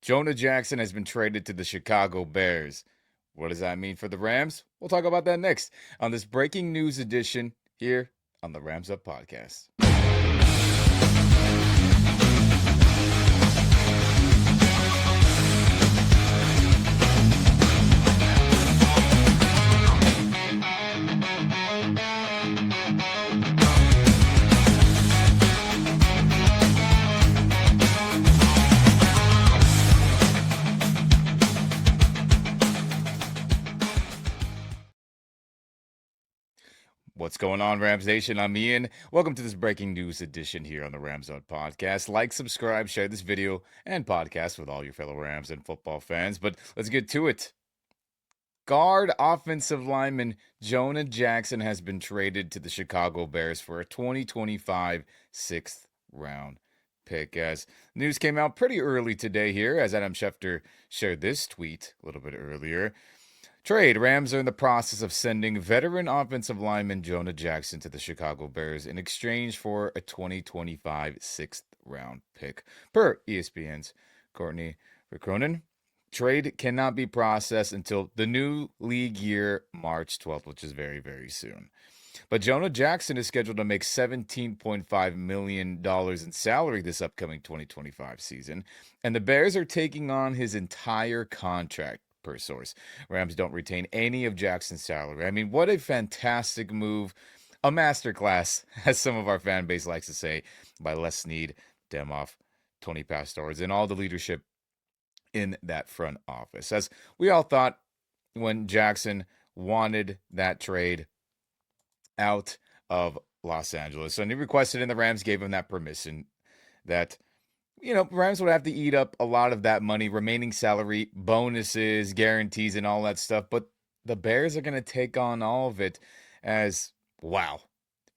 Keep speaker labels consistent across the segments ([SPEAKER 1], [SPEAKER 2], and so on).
[SPEAKER 1] Jonah Jackson has been traded to the Chicago Bears. What does that mean for the Rams? We'll talk about that next on this breaking news edition here on the Rams Up Podcast. What's going on, Rams Nation? I'm Ian. Welcome to this breaking news edition here on the Rams Out Podcast. Like, subscribe, share this video and podcast with all your fellow Rams and football fans. But let's get to it. Guard offensive lineman Jonah Jackson has been traded to the Chicago Bears for a 2025 sixth round pick. As news came out pretty early today here, as Adam Schefter shared this tweet a little bit earlier. Trade. Rams are in the process of sending veteran offensive lineman Jonah Jackson to the Chicago Bears in exchange for a 2025 sixth round pick. Per ESPN's Courtney Cronin, trade cannot be processed until the new league year, March 12th, which is very, very soon. But Jonah Jackson is scheduled to make $17.5 million in salary this upcoming 2025 season, and the Bears are taking on his entire contract. Per source, Rams don't retain any of Jackson's salary. I mean, what a fantastic move. A masterclass, as some of our fan base likes to say, by Les Snead, Demoff, Tony Pastores, and all the leadership in that front office. As we all thought when Jackson wanted that trade out of Los Angeles. And he requested, and the Rams gave him that permission that Rams would have to eat up a lot of that money, remaining salary, bonuses, guarantees, and all that stuff. But the Bears are going to take on all of it as, wow,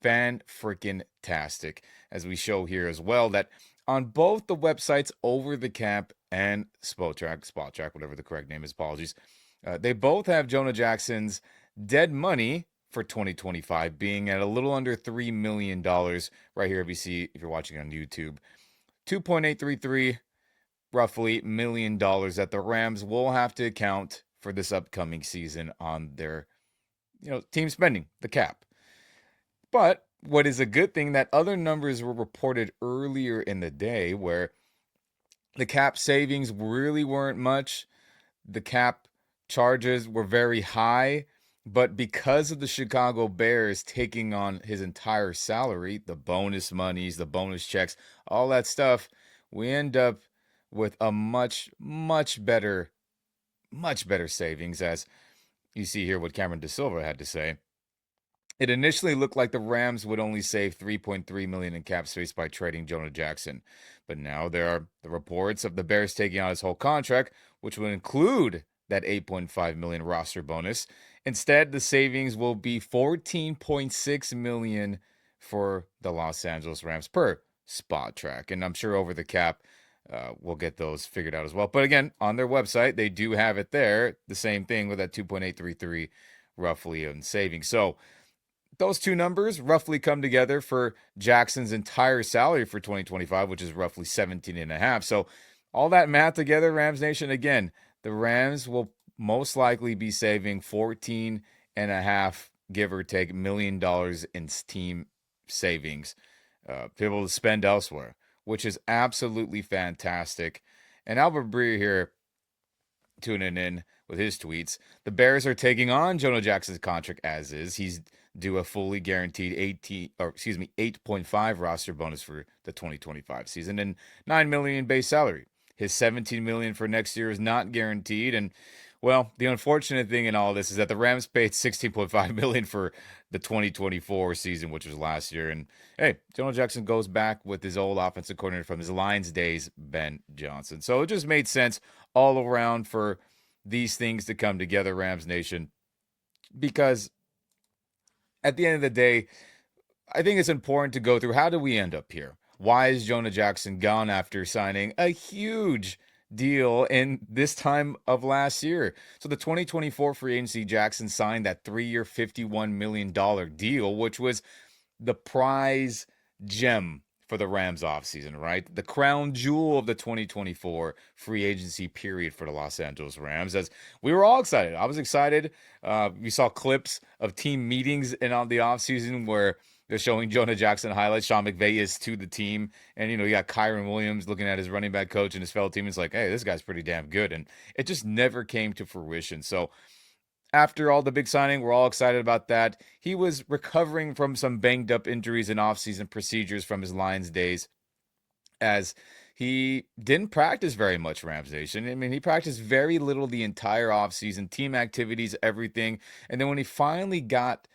[SPEAKER 1] fan-freaking-tastic. As we show here as well, that on both the websites, Over the Cap and Spot Track, whatever the correct name is, apologies, they both have Jonah Jackson's dead money for 2025 being at a little under $3 million right here. If you're watching on YouTube. 2.833 roughly $1 million that the Rams will have to account for this upcoming season on their team spending, the cap. But what is a good thing that other numbers were reported earlier in the day where the cap savings really weren't much. The cap charges were very high, but because of the Chicago Bears taking on his entire salary, the bonus monies, the bonus checks, all that stuff, we end up with a much better savings. As you see here what Cameron DeSilva had to say. It initially looked like the Rams would only save $3.3 million in cap space by trading Jonah Jackson. But now there are the reports of the Bears taking on his whole contract, which would include that $8.5 million roster bonus. Instead, the savings will be $14.6 million for the Los Angeles Rams per Spot Track. And I'm sure Over the Cap we'll get those figured out as well. But again, on their website, they do have it there. The same thing with that 2.833 roughly in savings. So those two numbers roughly come together for Jackson's entire salary for 2025, which is roughly 17.5. So all that math together, Rams Nation, again, the Rams will most likely be saving 14.5, give or take, $1 million in team savings to be able to spend elsewhere, which is absolutely fantastic. And Albert Breer here tuning in with his tweets. The Bears are taking on Jonah Jackson's contract as is. He's due a fully guaranteed 8.5 roster bonus for the 2025 season and $9 million base salary. His $17 million for next year is not guaranteed. And well, the unfortunate thing in all this is that the Rams paid $16.5 million for the 2024 season, which was last year. And hey, Jonah Jackson goes back with his old offensive coordinator from his Lions days, Ben Johnson. So it just made sense all around for these things to come together, Rams Nation, because at the end of the day, I think it's important to go through how do we end up here? Why is Jonah Jackson gone after signing a huge deal in this time of last year? So the 2024 free agency, Jackson signed that 3-year, $51 million deal, which was the prize gem for the Rams offseason, right? The crown jewel of the 2024 free agency period for the Los Angeles Rams. As we were all excited. I was excited. We saw clips of team meetings in on the offseason where they're showing Jonah Jackson highlights. Sean McVay is to the team. And, you got Kyron Williams looking at his running back coach and his fellow team. It's like, hey, this guy's pretty damn good. And it just never came to fruition. So after all the big signing, we're all excited about that. He was recovering from some banged up injuries and offseason procedures from his Lions days, as he didn't practice very much, Rams Nation. I mean, he practiced very little the entire offseason, team activities, everything. And then when he finally got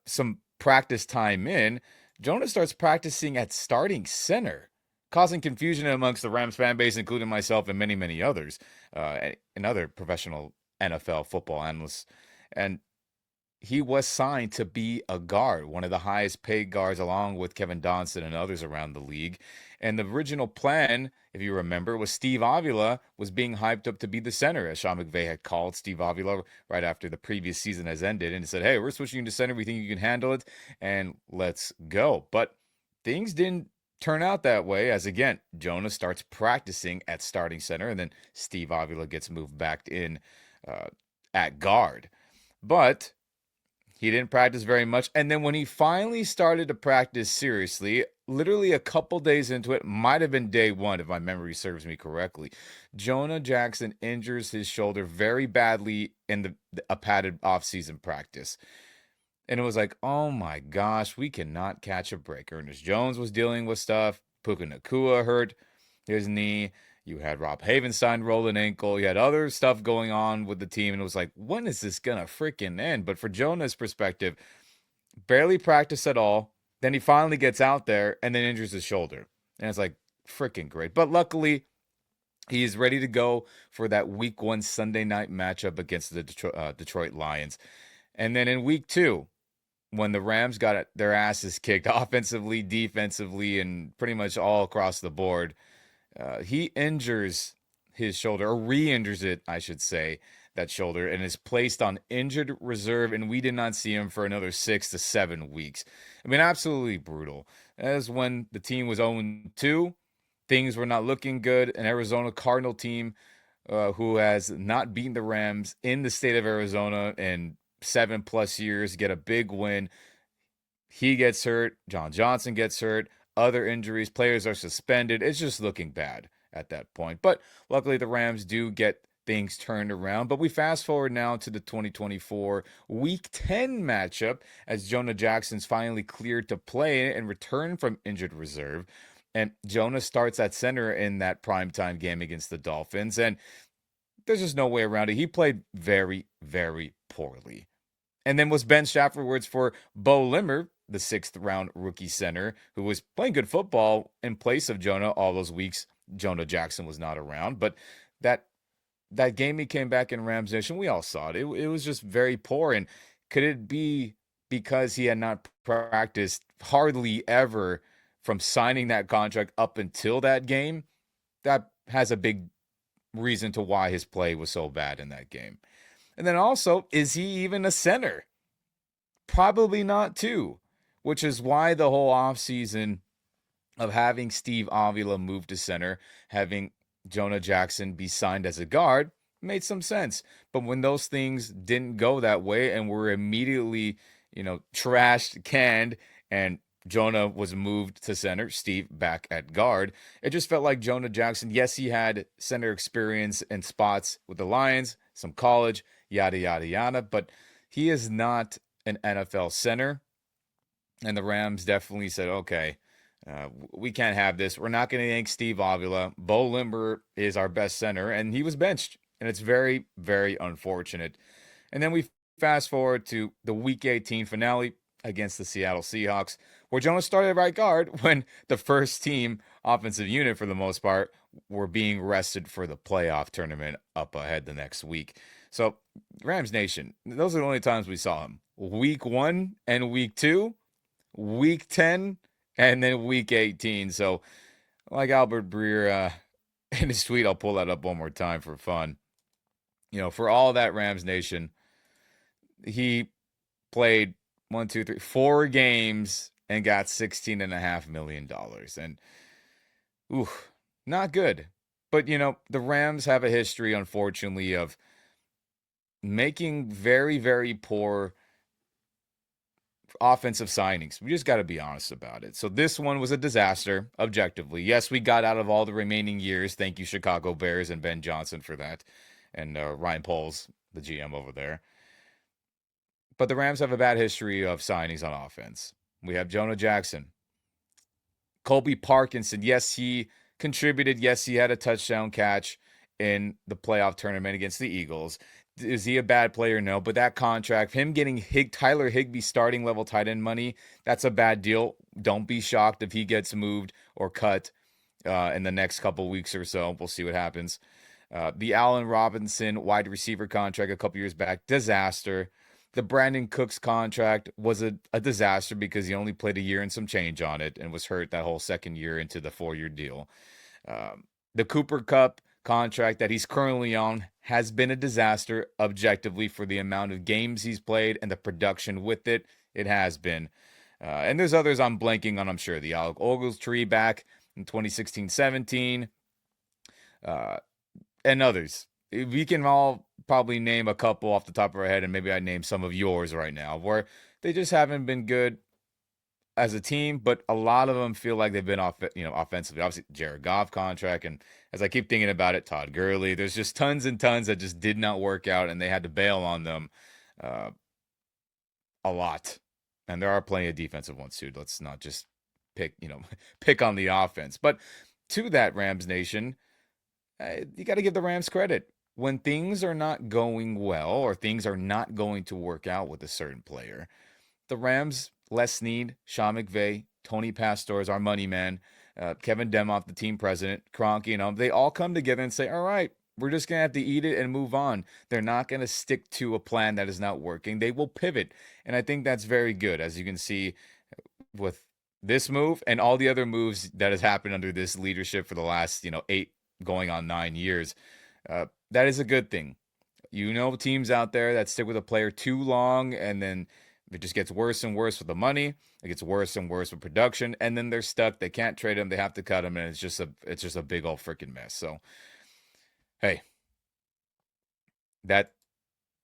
[SPEAKER 1] some practice time in, Jonah starts practicing at starting center, causing confusion amongst the Rams fan base, including myself and many, many others, and other professional NFL football analysts. And he was signed to be a guard, one of the highest paid guards, along with Kevin Dotson and others around the league. And the original plan, if you remember, was Steve Avila was being hyped up to be the center, as Sean McVay had called Steve Avila right after the previous season has ended, and he said, hey, we're switching you to center. We think you can handle it, and let's go. But things didn't turn out that way, as again, Jonah starts practicing at starting center, and then Steve Avila gets moved back in at guard. But he didn't practice very much. And then when he finally started to practice seriously, literally a couple days into it, might have been day one, if my memory serves me correctly, Jonah Jackson injures his shoulder very badly in a padded offseason practice. And it was like, oh my gosh, we cannot catch a break. Ernest Jones was dealing with stuff. Puka Nacua hurt his knee. You had Rob Havenstein roll an ankle. You had other stuff going on with the team. And it was like, when is this going to freaking end? But for Jonah's perspective, barely practiced at all. Then he finally gets out there and then injures his shoulder. And it's like, freaking great. But luckily, he's ready to go for that week 1 Sunday night matchup against the Detroit Lions. And then in week 2, when the Rams got their asses kicked offensively, defensively, and pretty much all across the board, he injures his shoulder, or re-injures it, I should say, that shoulder, and is placed on injured reserve, and we did not see him for another 6 to 7 weeks. I mean, absolutely brutal. As when the team was 0-2, things were not looking good. An Arizona Cardinal team who has not beaten the Rams in the state of Arizona in 7+ years get a big win. He gets hurt. John Johnson gets hurt. Other injuries, players are suspended. It's just looking bad at that point. But luckily, the Rams do get things turned around. But we fast forward now to the 2024 Week 10 matchup, as Jonah Jackson's finally cleared to play and return from injured reserve. And Jonah starts at center in that primetime game against the Dolphins. And there's just no way around it. He played very, very poorly. And then was benched afterwards for Bo Limmer, the 6th-round rookie center, who was playing good football in place of Jonah all those weeks Jonah Jackson was not around. But that game he came back in Rams Nation, we all saw it. It was just very poor. And could it be because he had not practiced hardly ever from signing that contract up until that game? That has a big reason to why his play was so bad in that game. And then also, is he even a center? Probably not, too. Which is why the whole offseason of having Steve Avila move to center, having Jonah Jackson be signed as a guard, made some sense. But when those things didn't go that way and were immediately, trashed, canned, and Jonah was moved to center, Steve back at guard, it just felt like Jonah Jackson, yes, he had center experience and spots with the Lions, some college, yada, yada, yada, but he is not an NFL center. And the Rams definitely said, okay, we can't have this. We're not going to yank Steve Avila. Bo Limber is our best center, and he was benched. And it's very, very unfortunate. And then we fast forward to the Week 18 finale against the Seattle Seahawks, where Jonah started at right guard when the first team offensive unit, for the most part, were being rested for the playoff tournament up ahead the next week. So, Rams Nation, those are the only times we saw him. Week 1 and Week 2, Week 10, and then Week 18. So, like Albert Breer in his tweet, I'll pull that up one more time for fun. For all that Rams Nation, he played 4 games and got $16.5 million. And, ooh, not good. But, the Rams have a history, unfortunately, of making very, very poor offensive signings. We just got to be honest about it. So this one was a disaster, objectively. Yes, we got out of all the remaining years. Thank you, Chicago Bears and Ben Johnson, for that. And Ryan Poles, the GM over there. But the Rams have a bad history of signings on offense. We have Jonah Jackson, Colby Parkinson. Yes, he contributed. Yes, he had a touchdown catch in the playoff tournament against the Eagles. Is he a bad player? No, but that contract, him getting Tyler Higbee starting level tight end money, that's a bad deal. Don't be shocked if he gets moved or cut in the next couple weeks or so. We'll see what happens. The Allen Robinson wide receiver contract a couple years back, disaster. The Brandon Cooks contract was a disaster because he only played a year and some change on it and was hurt that whole second year into the 4-year deal. The Cooper Kupp contract that he's currently on has been a disaster objectively for the amount of games he's played and the production with it. It has been. And there's others I'm blanking on, I'm sure. The Alec Ogletree back in 2016-17 and others. We can all probably name a couple off the top of our head, and maybe I name some of yours right now, where they just haven't been good as a team, but a lot of them feel like they've been offensively. Obviously, Jared Goff contract, and as I keep thinking about it, Todd Gurley. There's just tons and tons that just did not work out, and they had to bail on them a lot. And there are plenty of defensive ones too. Let's not just pick on the offense. But to that, Rams Nation, you got to give the Rams credit. When things are not going well or things are not going to work out with a certain player, the Rams, Les Snead, Sean McVay, Tony Pastors, our money man, Kevin Demoff, the team president, Kroenke, they all come together and say, all right, we're just going to have to eat it and move on. They're not going to stick to a plan that is not working. They will pivot. And I think that's very good, as you can see with this move and all the other moves that has happened under this leadership for the last, 8 going on 9 years. That is a good thing. Teams out there that stick with a player too long, and then it just gets worse and worse with the money. It gets worse and worse with production, and then they're stuck. They can't trade him. They have to cut him, and it's just a big old freaking mess. So, hey, that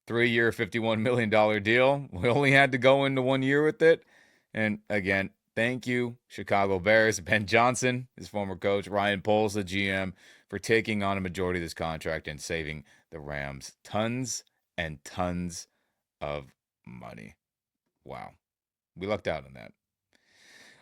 [SPEAKER 1] 3-year, $51 million deal, we only had to go into 1 year with it. And again, thank you, Chicago Bears, Ben Johnson, his former coach, Ryan Poles, the GM, for taking on a majority of this contract and saving the Rams tons and tons of money. Wow. We lucked out on that.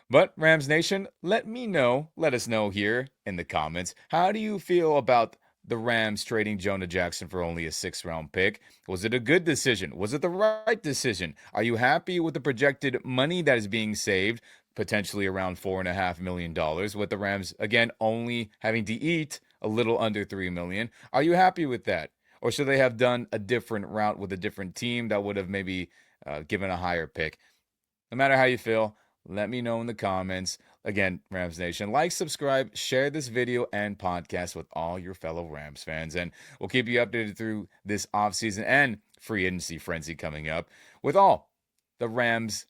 [SPEAKER 1] But Rams Nation, let us know here in the comments. How do you feel about the Rams trading Jonah Jackson for only a 6th-round pick? Was it a good decision? Was it the right decision? Are you happy with the projected money that is being saved, potentially around $4.5 million, with the Rams, again, only having to eat a little under $3 million? Are you happy with that? Or should they have done a different route with a different team that would have maybe given a higher pick? No matter how you feel, let me know in the comments. Again, Rams Nation, like, subscribe, share this video and podcast with all your fellow Rams fans. And we'll keep you updated through this offseason and free agency frenzy coming up with all the Rams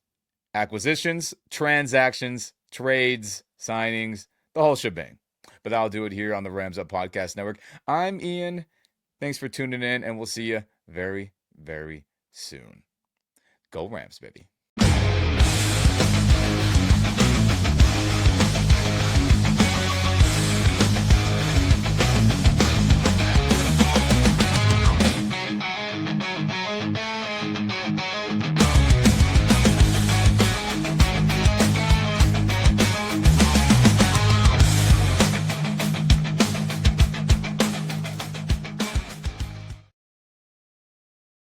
[SPEAKER 1] acquisitions, transactions, trades, signings, the whole shebang. But I'll do it here on the Rams Up Podcast Network. I'm Ian. Thanks for tuning in, and we'll see you very, very soon. Go Rams, baby.